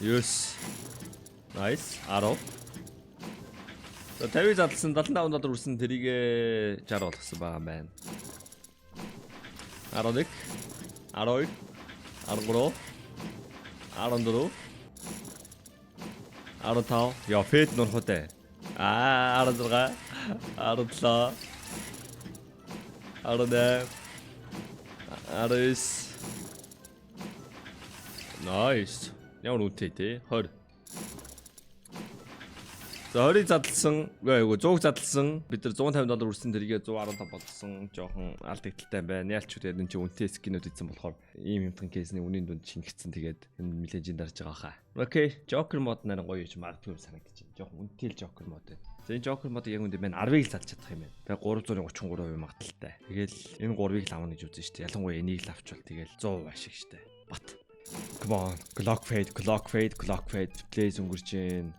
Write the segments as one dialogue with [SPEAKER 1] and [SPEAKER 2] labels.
[SPEAKER 1] Yes. Nice. 10. За 50 задлсан 75 доллар үрсэн тэрийг 60 болгосон байгаа юм байна. 11 12 13 14 15 яа фэт нурхутай 16 17 18 19 Nice. Ямар үнэтэй те 20. За 20 задлсан, үгүй 100 задлсан. Бид нар 150 доллар үрсэн тэрийг 115 болгосон. Жохон алдагдaltaй юм байна. Яалч үгүй энэ чинь үнэтэй скинүүд ийсэн болохоор ийм юмтан кейсний үнийн дунд шингэцсэн. Тэгээд энэ мэлэжийн дарж байгаа хаа. Окей, Joker мод нарийн гоё юм магадгүй санагдаж байна. Жохон үнэтэй л Joker мод байна. За энэ Joker мод яг үндэ байна 10-ыг л залж чадах юм байна. Тэгээ 333% магадaltaй. Тэгэл энэ 3-ыг л авах гэж үзэн штэ. Ялангуяа энийг л авчвал тэгэл 100% ашиг штэ. Бат. Come on, clock fade, plays өнгөрч Jain.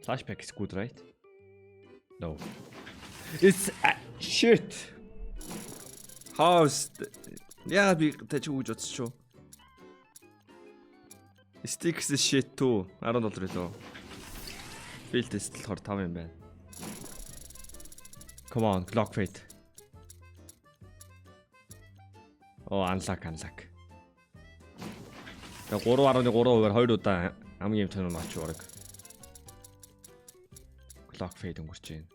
[SPEAKER 1] Flashback is good, right? No. It's shit. How's яа би тач үгж утсчуу. Sticks is shit too. 10 доллар лөө. Field test болохоор 5 юм байна. Come on, clock fade. Оо unlock. Тэгээ 3.3%-аар 2 удаа хамгийн тань нь очив орог. Clock fade өнгөрч байна.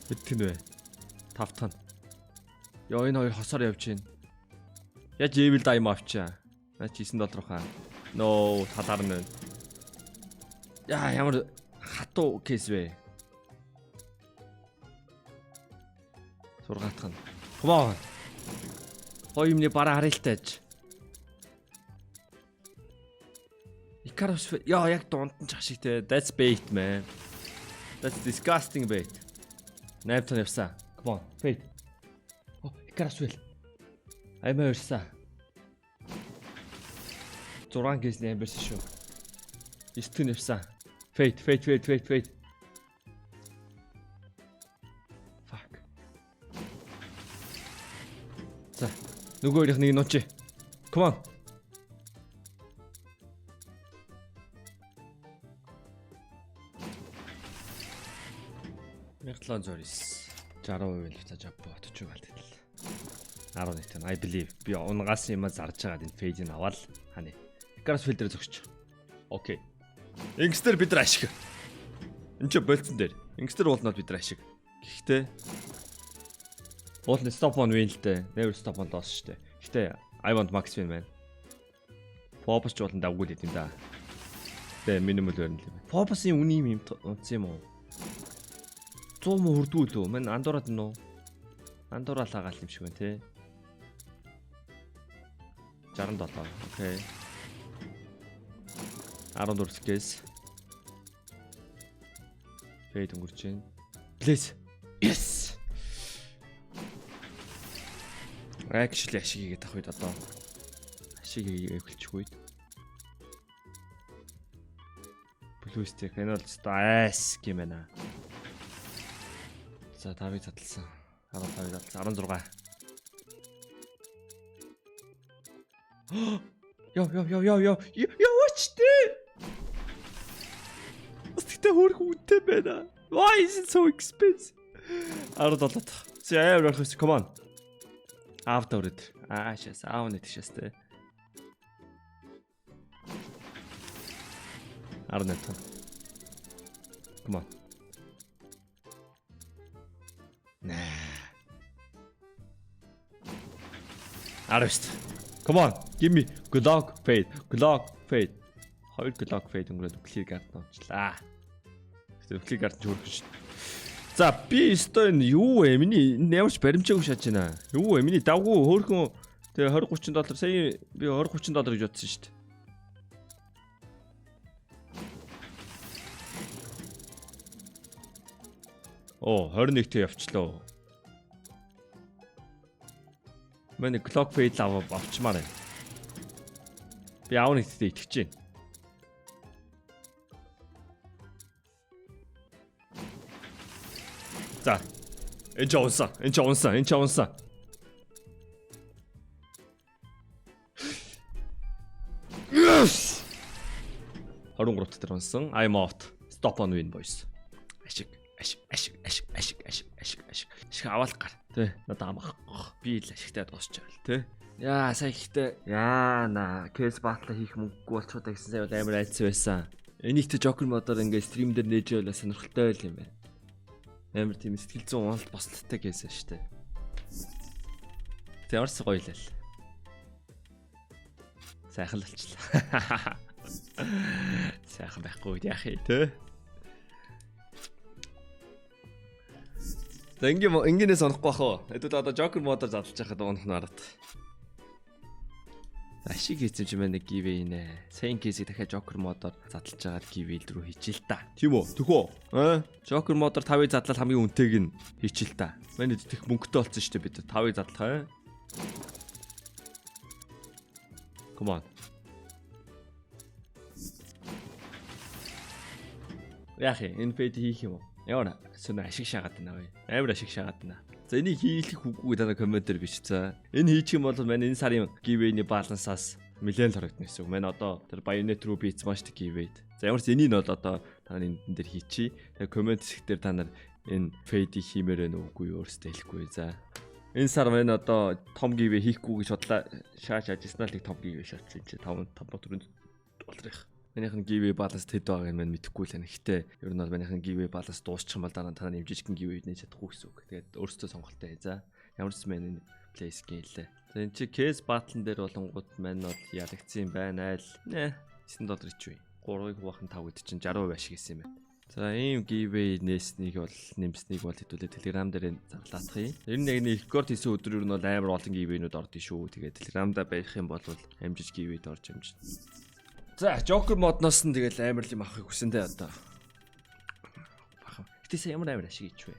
[SPEAKER 1] Хэдэн вэ? 5 тань. Яа энэ хоёр хосоор явж байна. Яаж evil dime авчаа? Наа $9 хаа. No талаар нь. Яа ямар хатуу кейс вэ? 6 тань. Come on. Хой юмны бараа харилтайж. Икарус яа яг дунд нь чах шиг те. That's bait man. That's disgusting bait. 8 тань явсан. Come on. Fade. Оо Икарус вэ. Аймаа өрсөн. 6 кейс нэмэрсэн шүү. 9 тань явсан. Fade. Fuck. За, нөгөө хоёрыг нэг нууч. Come on. Мяглан зорис. 60% л цааж бот ч юм алт хэл. 11 тань. I believe. Би унгаас юм зарж байгаад энэ фейдийг аваад ханы. Икарус фильтр зөгч. Окей. Ингстер бид нар ашиг. Энд ч болцсон дээр. Ингстер уулнаад бид нар ашиг. Гэхдээ уулны stop on win л дээ. Never stop on loss шүү дээ. Гэхдээ I want max win man. Фобос ч уулан давгүй л юм да. Тэ минимум л өрнө л. Фобосын үний юм унтсан юм уу? 100 муу хүрдгүй лөө. Мань андуураад нь уу? Андуураалаа гал юм шиг байна те. 67. Окей. 14 кейс. Фейд өнгөрч байна. Please. Yes. Actually ашиг хийгээд авах үед одоо ашиг хийгээвэлчих үед. Blue stick энэ бол стайс гэмэна. За 5-ыг задлсан. 15-ыг задлсан. 16. Яа. Яваачтэй. Өстөгтэй хөрх үнэтэй байна. Why is it so expensive? 17. See, I have request. Come on. After it. Сейчас, аавны тийшээстэй. 18. Come on. Arrest. Come on. Give me Glock fade. Хоёр Glock fade өнгөрөөд clear guard нуучлаа. Гэтэ clear guard ч хөрөх шүү. За би өстой энэ юу вэ? Миний ямарч баримжаагүй шааж байна. Юу вэ? Миний давгүй хөөрхөн тэгээ $20-30 сая би $20-30 гэж бодсон шүү дээ. Оо 21-т явчлаа. Манай Glock fade авчмаар байна. Би аавны хэдтэй итгэж байна. За. Энд унсан. Yes! 23 дээр унсан. I'm out. Stop on win boys. Ашиг аваад гар. Тэ надад амах. Би л ашигтай дуусчаа л тэ. Яа сая ихтэй. Яана кейс батл хийх мөнгөгүй болчихоо гэсэн сая бол амар айцсан байсан. Энийхтэй Joker модоор ингээд стрим дээр нээж байла сонирхолтой байл юм байна. Амар тийм сэтгэл зүйн уналт бослттой кейс шүү дээ. Тэ ямарс гоё л. Сайхан л болчихлоо. Сайхан байхгүй яах юм те. За ингэнээс онохгүй бах уу. Эдүүд одоо Joker модоор задлж байхад унах нь арат. Ашиг хийсэн ч юм нэг giveaway нэ. Сайн кейсийг дахиад Joker модоор задлж байгаад giveaway рүү хийчихэл та. Тийм үү? Төхөө. Joker модоор 5-ыг задлал хамгийн үнэтэйг нь хийчихэл та. Манай тех мөнгөтэй болсон шүү дээ бид 5-ыг задлах. Come on. Яах юм? Энэ фейд хийх юм уу? Яа, сүнэ ашиг шаагаад байна вэ? Амар ашиг шаагаад байна. За энийг хийх үгүй та комментээр бич. За энэ хийчих юм бол манай энэ сарын giveaway-ний балансаас нэлээд л харагдана гэсэн үг. Манай одоо тэр Bayonet руу бийц маш giveaway. За ямар ч энийг бол одоо та нар энэ дээр хийчихье. Тэгээ коммент хэсгээр та нар Энэ фейдийг хиймээр байна уугүй өөрсдөө хэлэхгүй. За. Энэ сар мань одоо том гивэ хийхгүй гэж бодлаа. Шааж ажиснаа л нэг том гивэ шатсан чи 5 $4 Манайхан гивэ баланс хэд байгааг нь мэдэхгүй л байна. Гэхдээ ер нь бол манайхан гивэ баланс дуусчих юм бол дараа нь та нэмжижгэн гивэ нээж чадахгүй гэсэн үг. Тэгээд өөрсдөө сонголттой. За ямар ч юм плейс гэлээ. За энэ чи кейс батлан дээр болонгууд мань бол ялагдсан юм байна айл. $9 ч үе. 3-ыг хуваах нь 5 гэдэг чинь 60% ашиг гэсэн юм байна. За ийм giveaway нээснийг бол нэмснийг бол хэдүүлээ Telegram дээр зарлаадах юм. Ер нь яг нэг рекорд хийсэн өдөр ер нь бол амар олон giveaway-нууд ордон шүү. Тэгээд Telegram-да байх юм бол амжиж giveaway-д орж амжиж. За Joker модноос нь тэгэл амар юм авахыг хүсэн дээ одоо. Бахан. Гэтээсээ ямар амар ашиг ич вэ?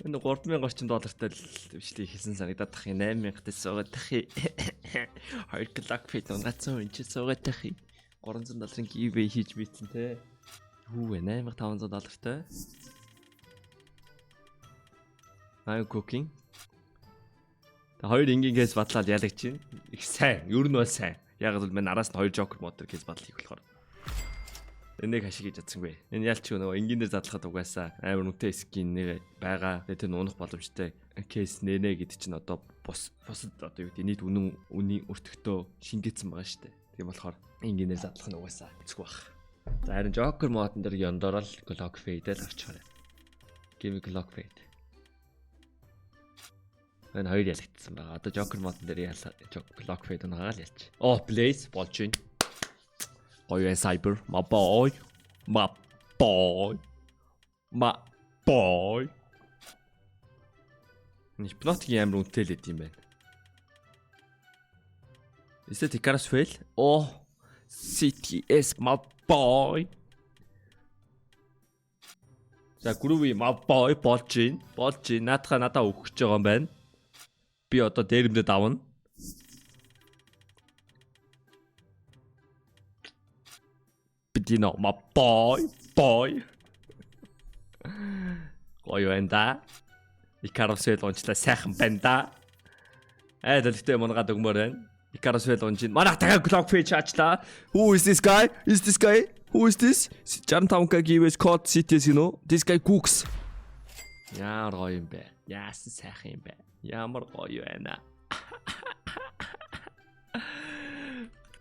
[SPEAKER 1] Энэ $3,000 л бичлэг хийсэн санагдаад тах юм 8,000 дэс суугаад тах юм. 2 clock feet унгацсан энэ ч суугаад тах юм. $300 giveaway хийж битсэн те. Юу вэ $8,500 I'm cooking. Та хоёр ингийн кейс батлаад ялагч чинь их сайн. Ер нь бол сайн. Яг л мань араас нь 2 Joker мод төр кейс батал хийх болохоор. Энийг хашиг хийж чадсангүй. Энэ ялч нөгөө энгийн дээр задлахад угаасаа амар үнэтэй скин нэг байгаа. Тэгээд тэр унах боломжтой кейс нэнэ гэдэг чинь одоо бусад одоо юу гэдэг нийт үнийн өртөгтөө шингээсэн байгаа шүү дээ. Тийм болохоор энгийн дээр задлах нь угаасаа хэцүү баг. За харин Joker модон дээр ёндорол clock fade л авчихарай. Give clock fade. Энэ хоёр ялагдсан байгаа. Одоо Joker модон дээр clock fade унагаал ялч. Oh please болж байна. Гоё cyber my boy. Hypnotic амар үнэтэй л идэв юм байна. Is it Icarus fail? Oh CTS my boy. За groovy my boy болж байна. Надаа өгч байгаа юм байна. Би одоо дээрэмдээ давна. Бидино my boy. Гоё байна да. Icarus fail онцлаа сайхан байна да. Дэлгтээ монгаад өгмөр байна. Icarus fail онжин. Манайх дахиад clock fade чаачлаа. Who is this guy? Who is this? 65k gives code CTS you know. This guy cooks. Яар гоё юм бэ. Яасан сайхан юм бэ. Ямар гоё байна.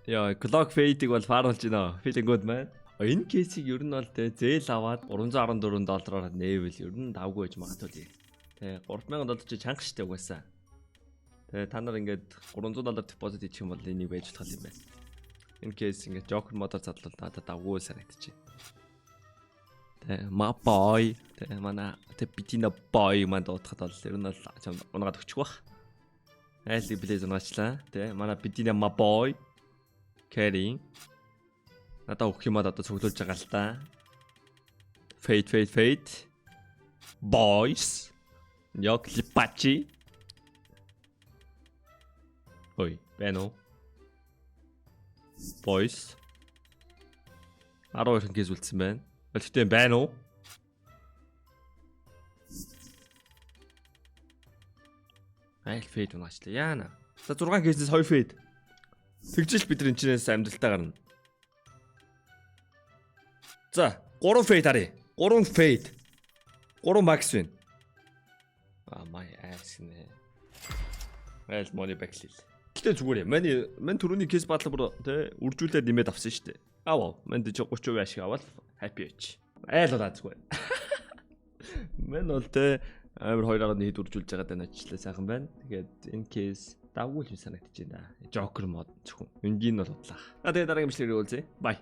[SPEAKER 1] Яа, clock fade-ийг бол фаруулж байна. Feeling good man. Энэ кейсийг ер нь бол зээл аваад $314-оор нээвэл ер нь давгүй гэж магадгүй. Тэ $3,000 чи чанга штэ угаасаа. Тэ та нар ингээд $300 депозит хийчих юм бол энийг байж болох юм байна. Энэ кейс ингээд Joker модоор задлал надад давгүй санагдчихэ. Тэ my boy. Тэ манай тэ Bettina boy манд уутахад бол ер нь бол унгаад өгчих бах. Айлыг плейз унаачлаа. Тэ манай Bettina my boy. Carrying. Надаа өгөх юмад одоо цуглуулж байгаа л та. Fade. Boys. Яг липачи. Ой, бэно. Boys. 12 кейс үлдсэн байна. Өлтөө байна уу? Айл fade унаачлаа. Яана. За 6 кейснээс 2 fade. Тэгжил бид нар энэчнээс амьдралтаа гарна. За 3 fade харъя. 3 fade. 3 max win. My ass нэ. Айл money back лээ. Гэтэ зүгээр юм. Мань түрүүний кейс батал бүр тэ үржүүлээд нэмээд авсан шүү дээ. Аваа. Манд 30% ашиг аваад happy өч. Айл болоо зүгээр. Мань бол тэ амар 2.1 хэд үржүүлж байгаа даа ачлаа сайхан байна. Тэгээд энэ кейс давгүй л санагдаж байна. Joker мод зөвхөн. Энгийн бол бодлаа. Тэгээд дараагийн бичлэгээр уулзъя. Bye.